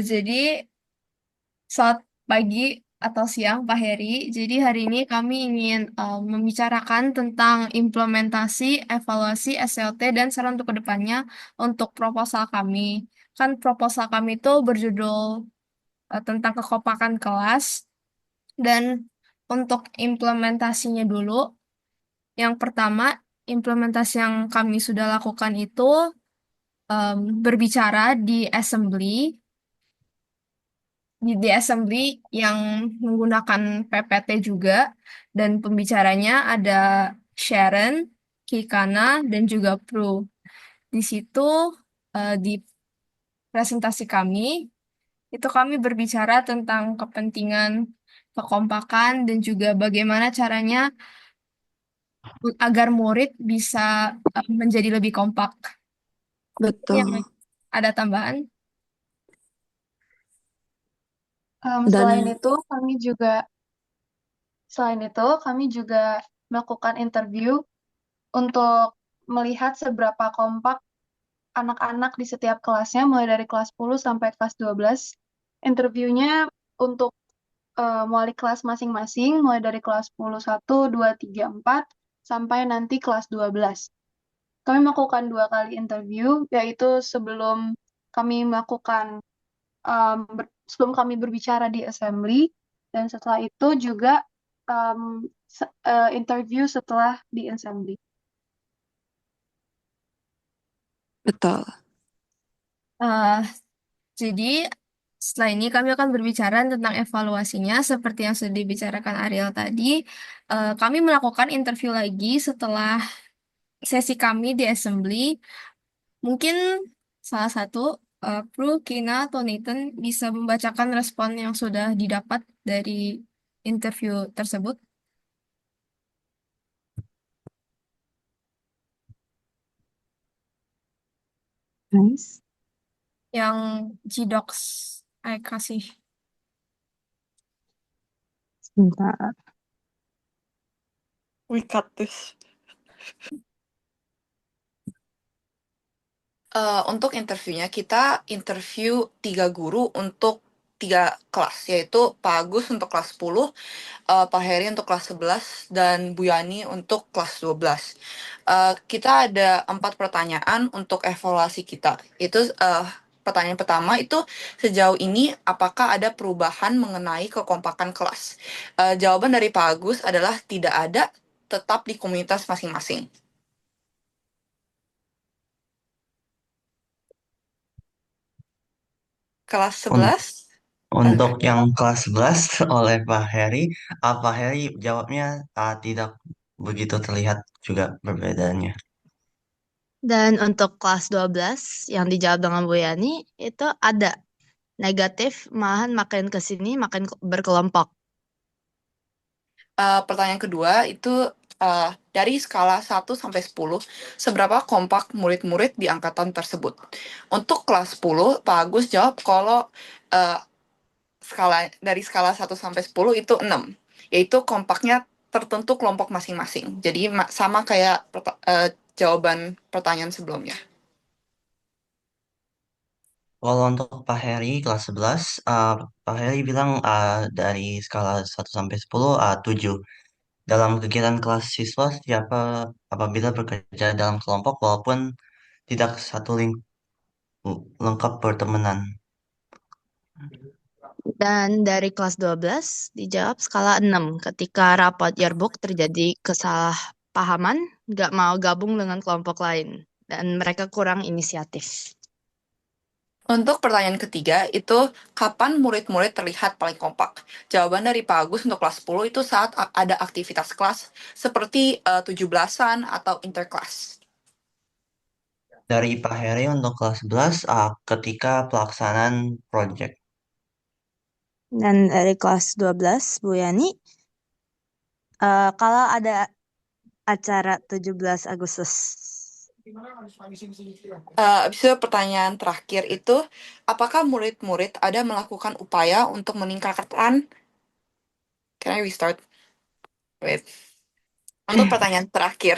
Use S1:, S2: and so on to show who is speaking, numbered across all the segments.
S1: Jadi saat pagi atau siang, Pak Heri. Jadi hari ini kami ingin membicarakan tentang implementasi, evaluasi SLT dan saran untuk kedepannya untuk proposal kami. Kan proposal kami itu berjudul tentang kekompakan kelas dan untuk implementasinya dulu. Yang pertama, implementasi yang kami sudah lakukan itu berbicara di assembly di assembly yang menggunakan PPT juga dan pembicaranya ada Sharon, Kikana dan juga Pru. Di situ di presentasi kami itu kami berbicara tentang kepentingan kekompakan dan juga bagaimana caranya agar murid bisa menjadi lebih kompak. Mungkin yang
S2: Betul.
S1: ada tambahan?
S2: Dan
S3: Selain itu kami juga melakukan interview untuk melihat seberapa kompak anak-anak di setiap kelasnya, mulai dari kelas 10 sampai kelas 12. Interviewnya untuk wali kelas masing-masing, mulai dari kelas 10, 1, 2, 3, 4, sampai nanti kelas 12. Kami melakukan 2 kali interview, yaitu kami melakukan sebelum kami berbicara di assembly, dan setelah itu juga interview setelah di assembly.
S2: betul.
S1: Eh, jadi setelah ini kami akan berbicara tentang evaluasinya seperti yang sudah dibicarakan Ariel tadi. Kami melakukan interview lagi setelah sesi kami di assembly. Mungkin salah satu Pru, Kina, atau Nathan bisa membacakan respon yang sudah didapat dari interview tersebut.
S2: Nice.
S1: Yang Gdocs saya kasih.
S2: Sebentar.
S4: We cut this. Untuk interviewnya, kita interview 3 guru untuk 3 kelas, yaitu Pak Agus untuk kelas 10, Pak Heri untuk kelas 11, dan Bu Yani untuk kelas 12. Kita ada 4 pertanyaan untuk evaluasi kita. Itu pertanyaan pertama itu, sejauh ini apakah ada perubahan mengenai kekompakan kelas? Jawaban dari Pak Agus adalah tidak ada, tetap di komunitas masing-masing. Kelas 11.
S5: Untuk yang kelas 11 oleh Pak Heri, Pak Heri jawabnya tidak begitu terlihat juga perbedaannya.
S6: Dan untuk kelas 12 yang dijawab dengan Bu Yani, itu ada negatif, malahan makin ke sini makin berkelompok.
S4: Pertanyaan kedua itu, dari skala 1 sampai 10, seberapa kompak murid-murid di angkatan tersebut? Untuk kelas 10, Pak Agus jawab kalau dari skala 1 sampai 10 itu 6, yaitu kompaknya tertentu kelompok masing-masing. Jadi sama kayak jawaban pertanyaan sebelumnya.
S5: Kalau untuk Pak Heri kelas 11, Pak Heri bilang dari skala 1 sampai 10, 7. Dalam kegiatan kelas siswa, siapa apabila bekerja dalam kelompok walaupun tidak satu lengkap pertemanan.
S6: Dan dari kelas 12 dijawab skala 6. Ketika rapat yearbook terjadi kesalahpahaman, nggak mau gabung dengan kelompok lain. Dan mereka kurang inisiatif.
S4: Untuk pertanyaan ketiga itu, kapan murid-murid terlihat paling kompak? Jawaban dari Pak Agus untuk kelas 10 itu saat ada aktivitas kelas seperti 17-an atau interkelas.
S5: Dari Pak Heri untuk kelas 11, ketika pelaksanaan proyek.
S6: Dan dari kelas 12, Bu Yani, kalau ada acara 17 Agustus.
S4: Habis itu pertanyaan terakhir itu, apakah murid-murid ada melakukan upaya untuk meningkatkan? Can I restart? Wait. Untuk pertanyaan terakhir,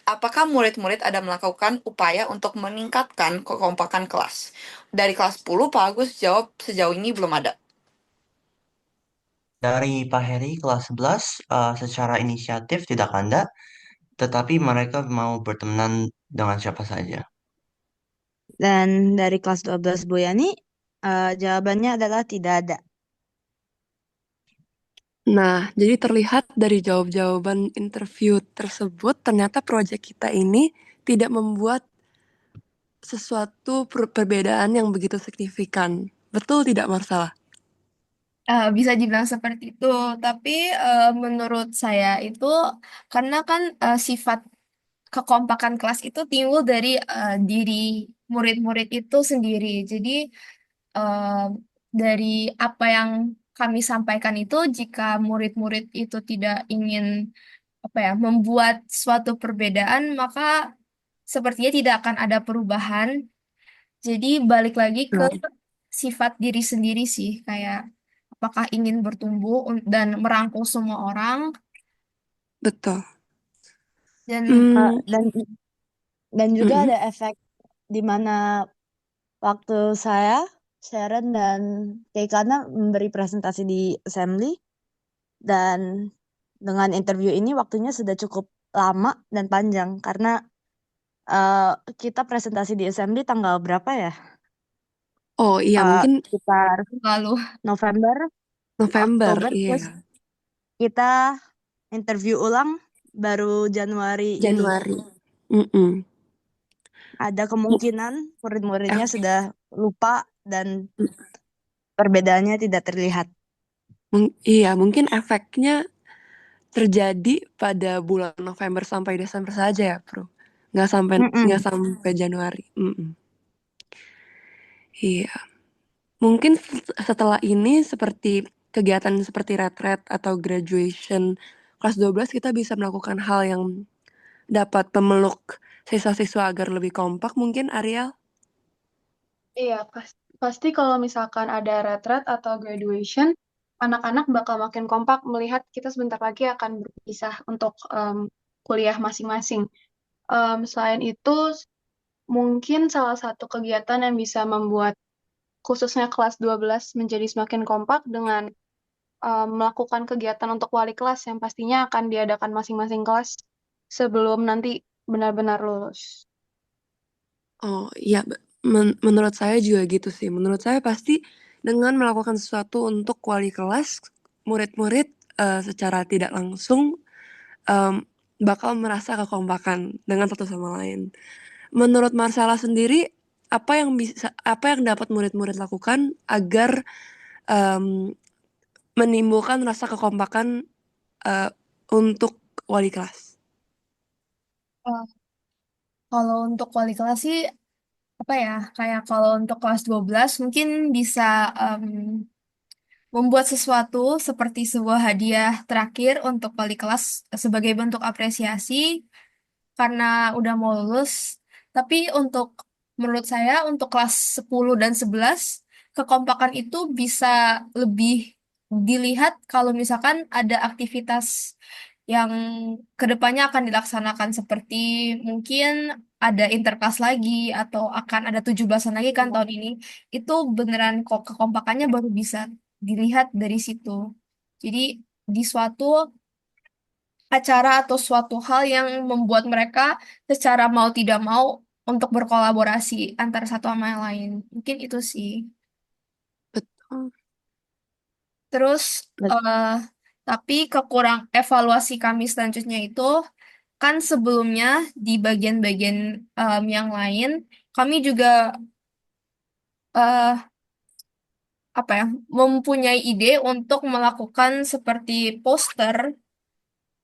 S4: apakah murid-murid ada melakukan upaya untuk meningkatkan kekompakan kelas? Dari kelas 10, Pak Agus jawab sejauh ini belum ada.
S5: Dari Pak Heri kelas 11, secara inisiatif tidak ada, tetapi mereka mau berteman dengan siapa saja.
S6: Dan dari kelas 12 Bu Yani, jawabannya adalah tidak ada.
S2: Nah, jadi terlihat dari jawab-jawaban interview tersebut, ternyata proyek kita ini tidak membuat sesuatu perbedaan yang begitu signifikan. Betul tidak, Marsala?
S1: Bisa dibilang seperti itu, tapi menurut saya itu karena kan sifat kekompakan kelas itu timbul dari diri murid-murid itu sendiri. Jadi eh, dari apa yang kami sampaikan itu, jika murid-murid itu tidak ingin apa ya membuat suatu perbedaan, maka sepertinya tidak akan ada perubahan. Jadi balik lagi ke
S2: Nah,
S1: sifat diri sendiri sih, kayak apakah ingin bertumbuh dan merangkul semua orang
S2: betul.
S1: dan
S2: Hmm,
S6: Dan juga
S2: mm-mm.
S6: ada efek di mana waktu saya, Sharon, dan Keikana memberi presentasi di assembly, dan dengan interview ini waktunya sudah cukup lama dan panjang karena eh, kita presentasi di assembly tanggal berapa ya?
S2: Oh iya, mungkin
S6: Sekitar
S1: lalu
S6: November,
S2: November,
S6: Oktober, terus
S2: iya.
S6: kita interview ulang baru Januari ini.
S2: Januari. Mm-mm.
S6: Ada
S2: Mu-
S6: kemungkinan murid-muridnya
S2: ef-
S6: sudah lupa dan perbedaannya tidak terlihat.
S2: iya, mungkin efeknya terjadi pada bulan November sampai Desember saja ya, Bro. Nggak
S6: Mm-mm.
S2: sampai Januari. Mm-mm. Iya. Mungkin setelah ini seperti kegiatan seperti retret atau graduation kelas 12 kita bisa melakukan hal yang dapat memeluk siswa-siswa agar lebih kompak mungkin, Ariel.
S3: Iya, pasti kalau misalkan ada retret atau graduation, anak-anak bakal makin kompak melihat kita sebentar lagi akan berpisah untuk kuliah masing-masing. Selain itu, mungkin salah satu kegiatan yang bisa membuat khususnya kelas 12 menjadi semakin kompak dengan melakukan kegiatan untuk wali kelas yang pastinya akan diadakan masing-masing kelas sebelum nanti benar-benar lulus.
S2: Oh iya, menurut saya juga gitu sih. Menurut saya pasti dengan melakukan sesuatu untuk wali kelas, murid-murid secara tidak langsung em, bakal merasa kekompakan dengan satu sama lain. Menurut Marsala sendiri, apa yang dapat murid-murid lakukan agar em, menimbulkan rasa kekompakan eh, untuk wali kelas?
S1: eh, kalau untuk wali kelas sih apa ya kayak kalau untuk kelas 12 mungkin bisa em, membuat sesuatu seperti sebuah hadiah terakhir untuk wali kelas sebagai bentuk apresiasi karena udah mau lulus. Tapi untuk menurut saya untuk kelas 10 dan 11 kekompakan itu bisa lebih dilihat kalau misalkan ada aktivitas yang kedepannya akan dilaksanakan seperti mungkin ada interkelas lagi atau akan ada 17-an lagi kan tahun ini. Itu beneran kok kekompakannya baru bisa dilihat dari situ. Jadi di suatu acara atau suatu hal yang membuat mereka secara mau tidak mau untuk berkolaborasi antara satu sama yang lain. Mungkin itu sih.
S2: Betul.
S1: Terus,
S6: Bet-
S1: eh, tapi kekurang evaluasi kami selanjutnya itu kan sebelumnya di bagian-bagian yang lain kami juga eh, apa ya mempunyai ide untuk melakukan seperti poster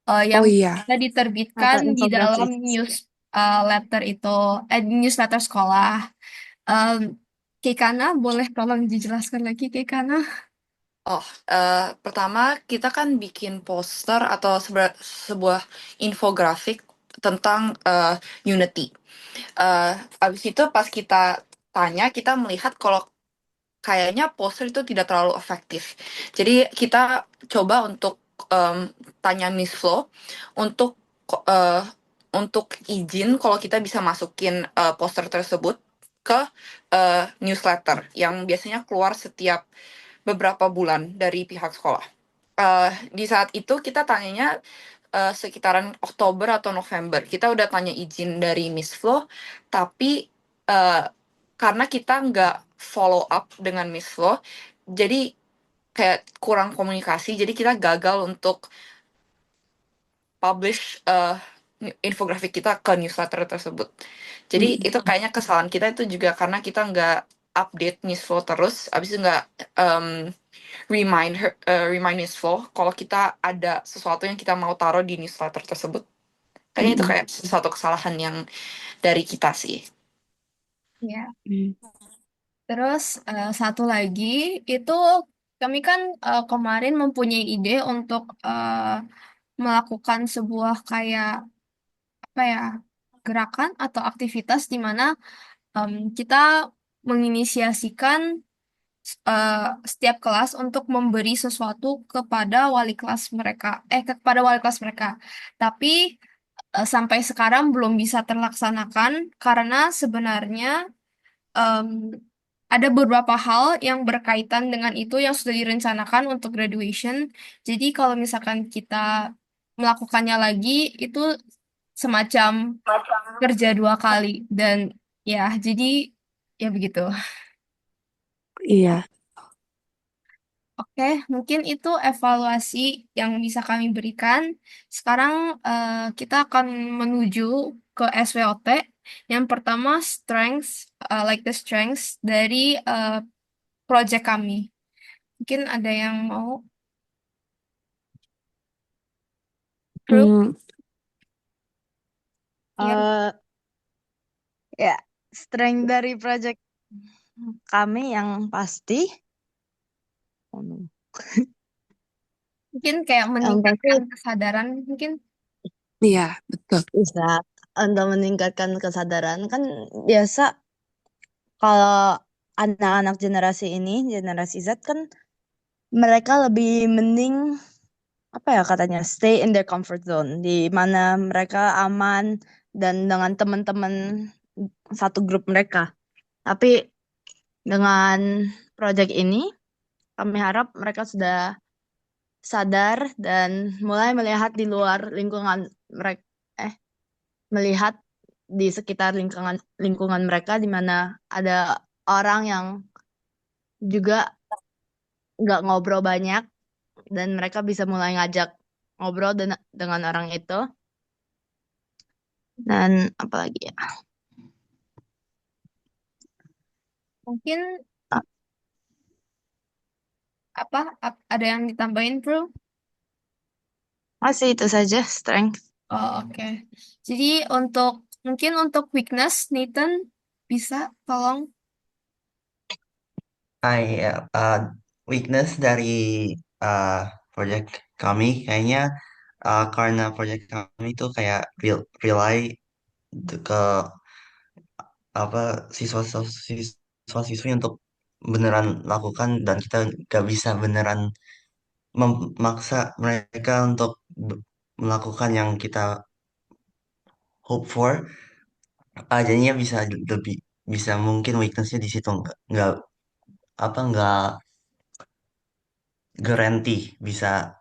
S2: Oh
S1: yang
S2: iya,
S1: bisa diterbitkan
S6: Atau
S1: di dalam
S6: infografis.
S1: letter itu, newsletter sekolah. Um, Kekana, boleh tolong dijelaskan lagi, Kekana?
S4: Oh, pertama kita kan bikin poster atau sebuah infografik tentang Unity. Habis itu pas kita tanya, kita melihat kalau kayaknya poster itu tidak terlalu efektif. Jadi kita coba untuk tanya Miss Flo untuk untuk izin kalau kita bisa masukin poster tersebut ke newsletter yang biasanya keluar setiap beberapa bulan dari pihak sekolah. Di saat itu kita tanyanya sekitaran Oktober atau November. Kita udah tanya izin dari Miss Flo, tapi karena kita nggak follow up dengan Miss Flo, jadi kayak kurang komunikasi, jadi kita gagal untuk publish infografik kita ke newsletter tersebut. Jadi itu kayaknya kesalahan kita itu juga karena kita nggak update Miss Flo terus, abis itu nggak remind Miss Flo kalau kita ada sesuatu yang kita mau taruh di newsletter tersebut. Kayaknya itu kayak sesuatu kesalahan yang dari kita sih.
S1: Ya. Terus satu lagi itu kami kan kemarin mempunyai ide untuk melakukan sebuah kayak apa ya gerakan atau aktivitas di mana kita menginisiasikan eh, setiap kelas untuk memberi sesuatu kepada wali kelas mereka, kepada wali kelas mereka. Tapi sampai sekarang belum bisa terlaksanakan karena sebenarnya em, ada beberapa hal yang berkaitan dengan itu yang sudah direncanakan untuk graduation. Jadi kalau misalkan kita melakukannya lagi, itu semacam kerja dua kali. Dan ya, jadi ya begitu.
S2: Iya.
S1: Oke, mungkin itu evaluasi yang bisa kami berikan. Sekarang kita akan menuju ke SWOT. Yang pertama, strengths, like the strengths dari project kami. Mungkin ada yang mau proof?
S2: Hmm,
S1: Ya,
S6: Ya, strength dari project kami yang pasti,
S1: mungkin kayak
S6: yang pasti
S1: meningkatkan kesadaran, mungkin.
S2: iya, betul.
S6: bisa untuk meningkatkan kesadaran. Kan biasa kalau anak-anak generasi ini, generasi Z kan mereka lebih mending apa ya katanya stay in their comfort zone di mana mereka aman dan dengan teman-teman satu grup mereka. Tapi dengan project ini kami harap mereka sudah sadar dan mulai melihat di luar lingkungan mereka melihat di sekitar lingkungan lingkungan mereka di mana ada orang yang juga nggak ngobrol banyak dan mereka bisa mulai ngajak ngobrol dengan orang itu dan apalagi ya.
S1: Mungkin apa ada yang ditambahin, bro?
S6: Masih itu saja strength.
S1: Oh, oke. Jadi untuk mungkin untuk weakness, Nathan bisa tolong.
S5: Weakness dari uh, project kami kayaknya karena project kami itu kayak rely ke apa siswa-siswi untuk beneran lakukan dan kita gak bisa beneran memaksa mereka untuk melakukan yang kita hope for. Jadinya bisa lebih bisa mungkin weaknessnya di situ nggak guarantee bisa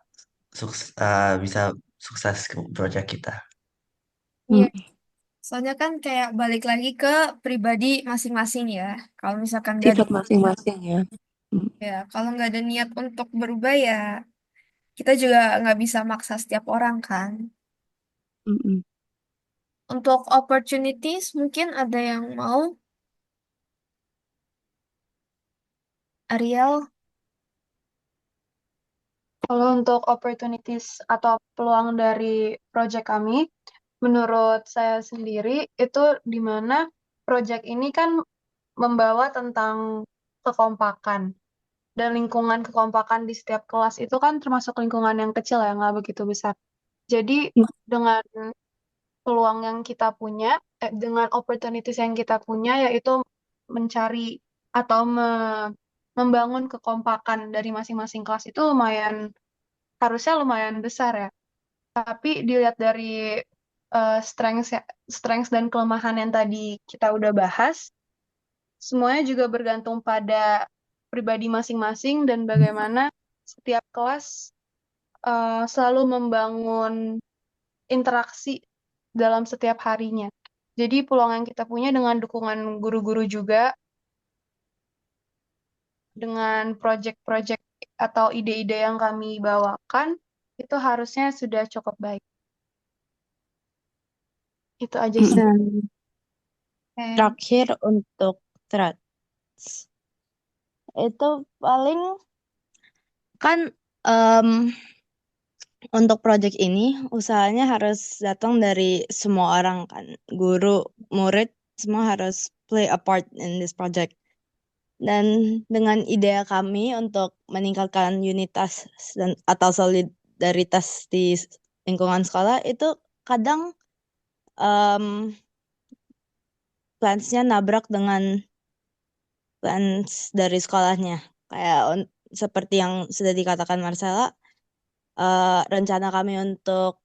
S5: sukses ke project kita.
S1: Iya,
S2: Hmm,
S1: soalnya kan kayak balik lagi ke pribadi masing-masing ya. Kalau misalkan nggak ada
S2: sifat masing-masing ya. Hmm,
S1: kalau nggak ada niat untuk berubah ya, kita juga nggak bisa maksa setiap orang kan.
S2: hmm.
S1: Untuk opportunities, mungkin ada yang mau, Ariel?
S3: Kalau untuk opportunities atau peluang dari project kami, menurut saya sendiri itu di mana project ini kan membawa tentang kekompakan dan lingkungan kekompakan di setiap kelas itu kan termasuk lingkungan yang kecil ya, nggak begitu besar. Jadi dengan peluang yang kita punya, dengan opportunities yang kita punya, yaitu mencari atau membangun kekompakan dari masing-masing kelas itu harusnya lumayan besar ya. Tapi dilihat dari strengths dan kelemahan yang tadi kita udah bahas. Semuanya juga bergantung pada pribadi masing-masing dan bagaimana setiap kelas selalu membangun interaksi dalam setiap harinya. Jadi peluang yang kita punya dengan dukungan guru-guru juga, dengan proyek-proyek atau ide-ide yang kami bawakan, itu harusnya sudah cukup baik. Itu aja sih.
S6: Dan
S1: Oke.
S6: terakhir untuk threats itu paling kan em, untuk project ini usahanya harus datang dari semua orang kan, guru, murid, semua harus play a part in this project. Dan dengan ide kami untuk meningkatkan unitas dan atau solidaritas di lingkungan sekolah itu kadang em, plans-nya nabrak dengan plans dari sekolahnya. Kayak seperti yang sudah dikatakan Marcella, rencana kami untuk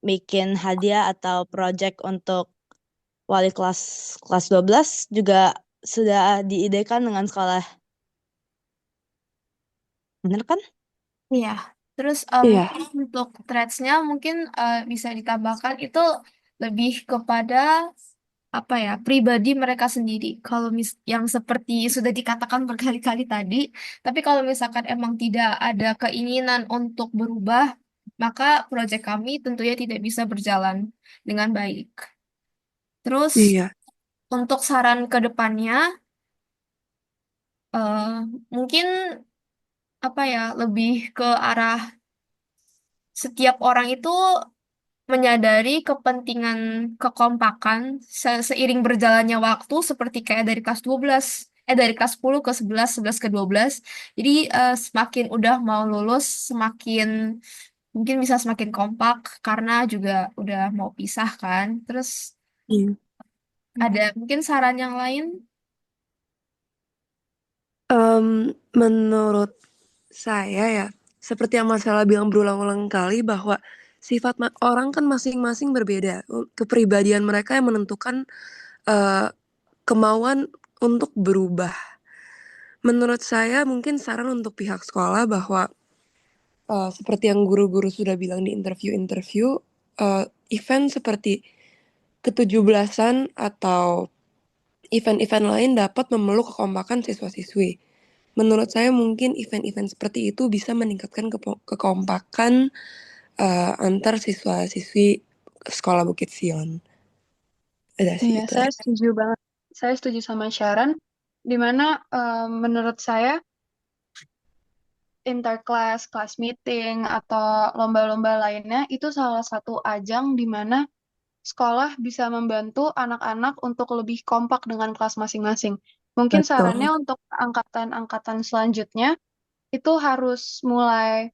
S6: bikin hadiah atau project untuk wali kelas kelas 12 juga sudah diidekan dengan sekolah. Bener kan?
S1: Iya. Terus
S2: Iya,
S1: untuk threads-nya mungkin bisa ditambahkan itu lebih kepada apa ya, pribadi mereka sendiri. Kalau yang seperti sudah dikatakan berkali-kali tadi, tapi kalau misalkan emang tidak ada keinginan untuk berubah, maka proyek kami tentunya tidak bisa berjalan dengan baik. Terus
S2: iya.
S1: untuk saran ke depannya, eh, mungkin apa ya, lebih ke arah setiap orang itu menyadari kepentingan kekompakan seiring berjalannya waktu seperti kayak dari kelas 12 dari kelas 10 ke 11 11 ke 12. Jadi semakin udah mau lulus semakin mungkin bisa semakin kompak karena juga udah mau pisah kan. Terus
S2: Iya.
S1: ada mungkin saran yang lain?
S2: Menurut saya ya, seperti yang Marcella bilang berulang-ulang kali bahwa sifat orang kan masing-masing berbeda. Kepribadian mereka yang menentukan eh, kemauan untuk berubah. Menurut saya mungkin saran untuk pihak sekolah bahwa seperti yang guru-guru sudah bilang di interview-interview, event seperti ke-17-an atau event-event lain dapat memeluk kekompakan siswa-siswi. Menurut saya mungkin event-event seperti itu bisa meningkatkan kekompakan antar siswa-siswi sekolah Bukit Sion. Udah sih
S3: Iya,
S2: itu
S3: saya
S2: aja.
S3: setuju banget. Saya setuju sama Sharon, di mana menurut saya interclass, class meeting, atau lomba-lomba lainnya itu salah satu ajang di mana sekolah bisa membantu anak-anak untuk lebih kompak dengan kelas masing-masing. Mungkin sarannya
S2: Betul.
S3: untuk angkatan-angkatan selanjutnya itu harus mulai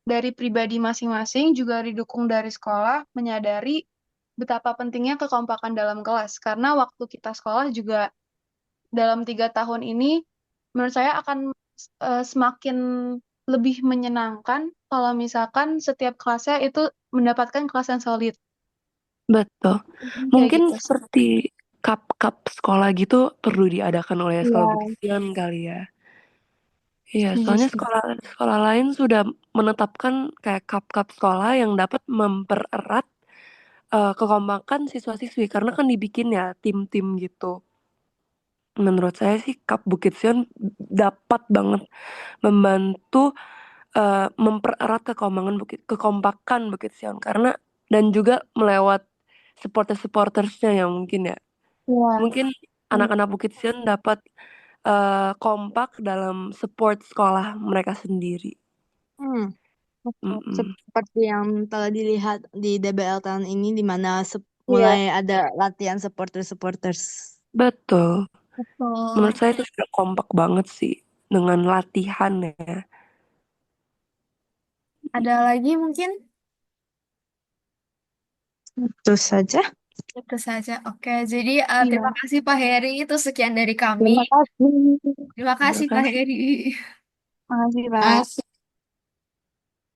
S3: dari pribadi masing-masing, juga didukung dari sekolah, menyadari betapa pentingnya kekompakan dalam kelas. Karena waktu kita sekolah juga dalam 3 tahun ini, menurut saya akan semakin lebih menyenangkan kalau misalkan setiap kelasnya itu mendapatkan kelas yang solid.
S2: Betul.
S3: Kayak
S2: Mungkin
S3: gitu sih.
S2: seperti cup-cup sekolah gitu perlu diadakan oleh sekolah Bukit
S3: Iya,
S2: Sion kali ya. Iya,
S3: setuju
S2: soalnya
S3: sih.
S2: sekolah lain sudah menetapkan kayak cup-cup sekolah yang dapat mempererat kekompakan siswa-siswi karena kan dibikin ya tim-tim gitu. Menurut saya sih Cup Bukit Sion dapat banget membantu mempererat kekompakan Bukit Sion karena dan juga melewat supporters-supportersnya ya mungkin ya.
S3: Iya.
S2: Mungkin anak-anak Bukit Sion dapat kompak dalam support sekolah mereka sendiri.
S6: Hmm.
S2: Mm-mm.
S6: Seperti yang telah dilihat di DBL tahun ini di mana
S3: Iya,
S6: mulai ada latihan supporters.
S2: Betul.
S1: Betul.
S2: Menurut saya itu sudah kompak banget sih dengan latihan ya.
S1: Ada lagi mungkin?
S6: Itu saja.
S1: Itu saja. Oke, jadi terima
S3: iya.
S1: kasih Pak Heri. Itu sekian dari kami.
S6: Terima kasih.
S1: Terima
S2: Terima
S1: kasih Pak
S2: kasih.
S1: Heri.
S3: Makasih, Pak.